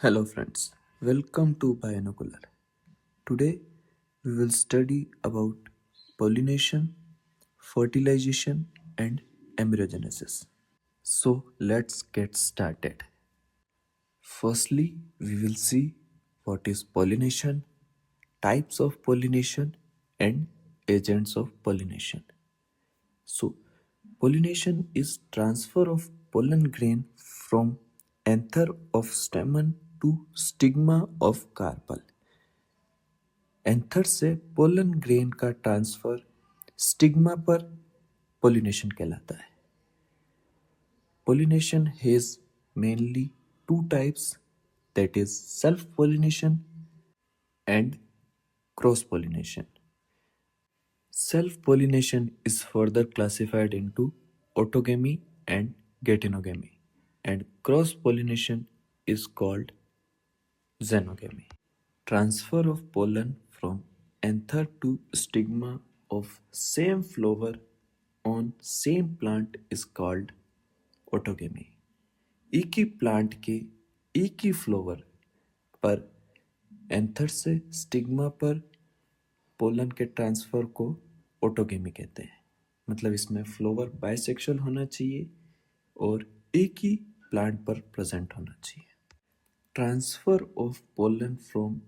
Hello friends, welcome to Binocular. Today we will study about pollination, fertilization and embryogenesis. So let's get started. Firstly, we will see what is pollination, types of pollination and agents of pollination. So, pollination is transfer of pollen grain from anther of stamen to stigma of carpel. Anther से pollen grain का transfer stigma पर pollination कहलाता है. Pollination has mainly two types, that is self pollination and cross pollination. Self pollination is further classified into autogamy and geitonogamy, and cross pollination is called xenogamy. Transfer of pollen from anther to stigma of same flower on same plant is called autogamy. एक ही plant के एक ही flower पर anther से stigma पर pollen के transfer को autogamy कहते हैं. मतलब इसमें फ्लावर बाइसेक्सुअल होना चाहिए और एक ही प्लांट पर प्रेजेंट होना चाहिए. Transfer of pollen from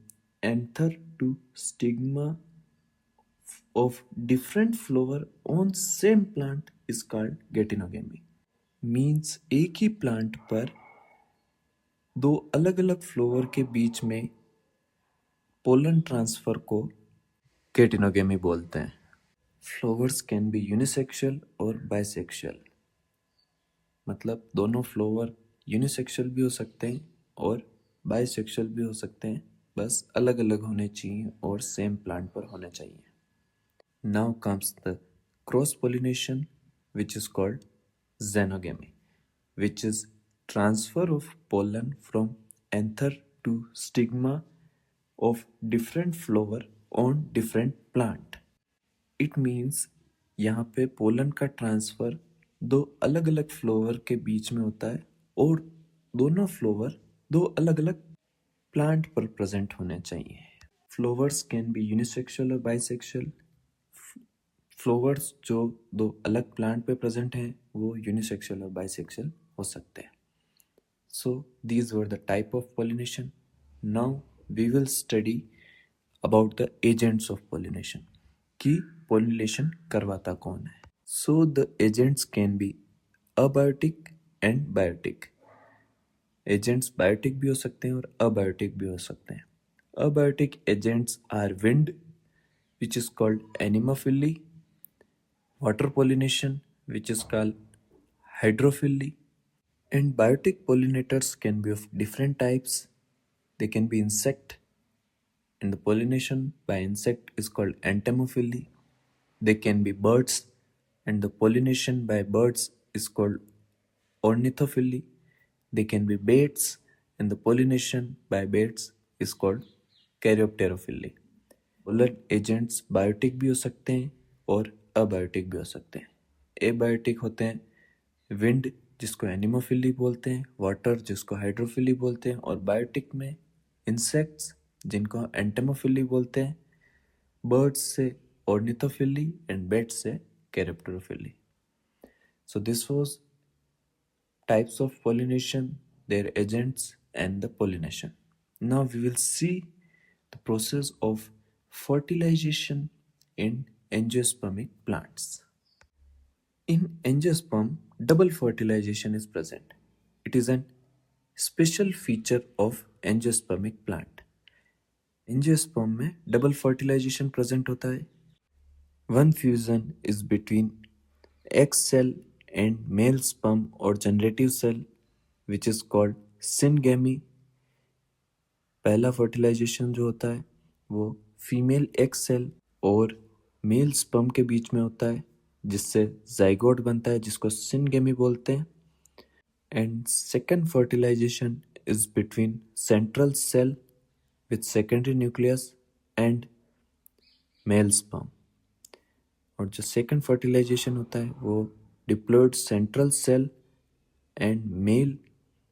anther to stigma of different flower on same plant is called geitonogamy. Means एक ही प्लांट पर दो अलग अलग फ्लावर के बीच में पोलन ट्रांसफर को geitonogamy बोलते हैं. फ्लावर्स कैन बी यूनिसेक्सुअल और बाइसेक्सुअल. मतलब दोनों फ्लावर यूनिसेक्सुअल भी हो सकते हैं और बाइसेक्सुअल भी हो सकते हैं, बस अलग अलग होने चाहिए और सेम प्लांट पर होने चाहिए. Now comes the cross-pollination, which is called xenogamy, which is transfer of pollen from anther to stigma of different flower on different plant. It means यहाँ पे पोलन का ट्रांसफर दो अलग अलग फ्लावर के बीच में होता है और दोनों फ्लावर दो अलग अलग प्लांट पर प्रेजेंट होने चाहिए. फ्लावर्स कैन बी यूनिसेक्सुअल और बाइसेक्सुअल. फ्लावर्स जो दो अलग प्लांट पे प्रेजेंट हैं वो यूनिसेक्सुअल और बाइसेक्सुअल हो सकते हैं. So these were the type of pollination. Now we will study about the agents of pollination, कि पॉलिनेशन करवाता कौन है. So the agents can be abiotic and biotic. Agents biotic भी हो सकते हैं और अबायोटिक भी हो सकते हैं. Abiotic agents are wind, which is called anemophily, water pollination, which is called hydrophily, and biotic pollinators can be of different types. They can be insect, and the pollination by insect is called entomophily. They can be birds, and the pollination by birds is called ornithophily. They can be baits, and the pollination by baits is called caryopterophily. Pollen agents biotic भी हो सकते हैं और abiotic भी हो सकते हैं. Abiotic होते हैं विंड, जिसको एनिमोफिली बोलते हैं, वाटर जिसको हाइड्रोफिली बोलते हैं, और बायोटिक में इंसेक्ट्स जिनको एंटोमोफिली बोलते हैं, बर्ड्स से ऑर्निथोफिली एंड बेट्स से chiropterophily. So this was types of pollination, their agents and the pollination. Now we will see the process of fertilization in angiospermic plants. In angiosperm, double fertilization is present. It is a special feature of angiospermic plant. Angiosperm में double fertilization present होता है. One fusion is between egg cell and male sperm or generative cell, which is called syngamy. पहला fertilization जो होता है वो female egg cell और mail sperm के बीच में होता है, जिससे जाइगोट बनता है, जिसको सिनगेमी बोलते हैं. And second fertilization is between central cell with secondary nucleus and male sperm. और जो सेकेंड फर्टिलाइजेशन होता है वो diploid central cell and male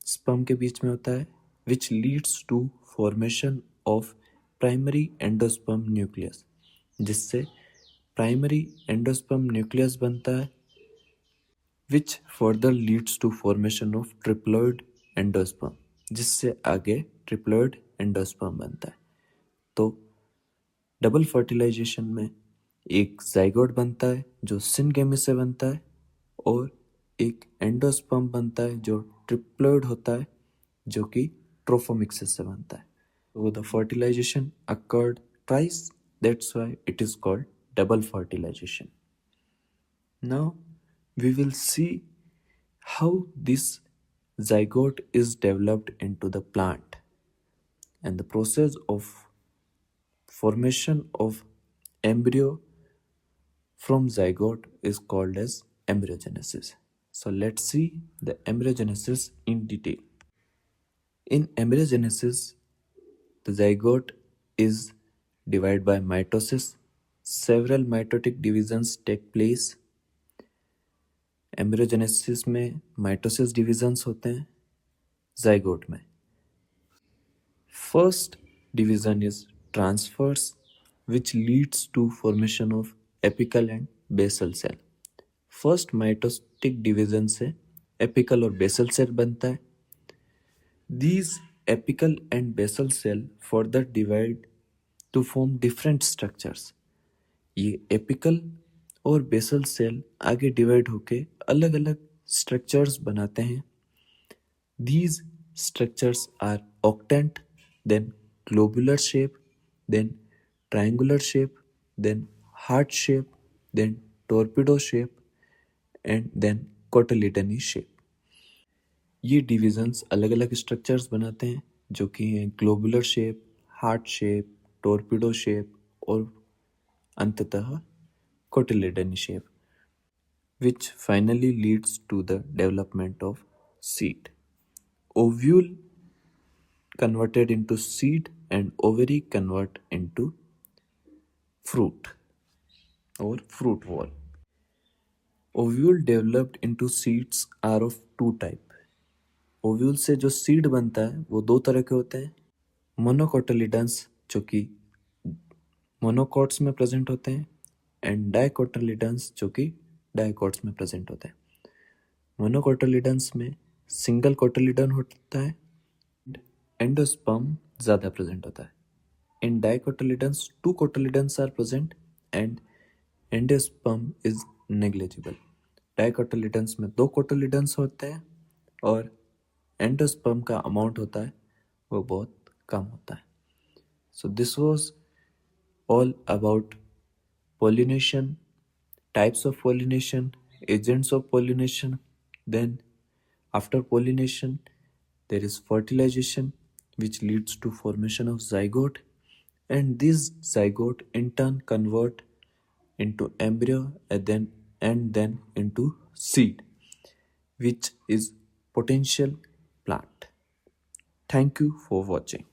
sperm के बीच में होता है, which leads to formation of primary endosperm nucleus, जिससे primary endosperm nucleus बनता है, which further leads to formation of triploid endosperm, जिससे आगे triploid endosperm बनता है. तो डबल फर्टिलाइजेशन में एक जाइगोट बनता है जो सिनगेमी से बनता है और एक एंडोस्पर्म बनता है जो ट्रिप्लोइड होता है जो कि ट्रोफोमिक्सिस से बनता है. So the fertilization occurred twice, that's why it is called double fertilization. Now we will see how this zygote is developed into the plant, and the process of formation of embryo from zygote is called as embryogenesis. So let's see the embryogenesis in detail. In embryogenesis, the zygote is divided by mitosis. Several mitotic divisions take place. Embryogenesis में mitosis divisions होते हैं zygote में. First division is transverse which leads to formation of apical and basal cell. First mitotic division से apical और basal cell बनता है. These apical and basal cell further divide to form different structures. ये apical और basal cell आगे divide होके अलग अलग स्ट्रक्चर्स बनाते हैं. These structures are octant, then globular shape, then triangular shape, then heart shape, then torpedo shape, and then cotyledony shape. ये divisions अलग अलग स्ट्रक्चर्स बनाते हैं जो कि हैं globular shape, heart shape, torpedo shape और अंततः कोटिलेडनी shape, which finally leads to the development of seed. Ovule converted into seed and ovary convert into fruit or fruit wall. Ovule developed into seeds are of two type. Ovule से जो seed बनता है वो दो तरह के होते हैं. मोनोकोटिलिडन्स जो कि मोनोकॉट्स में प्रेजेंट होते हैं एंड डाइकोटिलिडन्स जो कि डाइकॉट्स में प्रेजेंट होते हैं. मोनोकोटिलिडन्स में सिंगल कोटिलिडन होता है, एंडोस्पर्म ज़्यादा प्रेजेंट होता है. In dicotyledons two cotyledons are present and endosperm is negligible. Dicotyledons में दो कोटिलिडन्स होते हैं और एंडोस्पर्म का अमाउंट होता है वो बहुत कम होता है. So this was all about pollination, types of pollination, agents of pollination. Then after pollination there is fertilization which leads to formation of zygote, and this zygote in turn convert into embryo and then into seed, which is potential plant. Thank you for watching.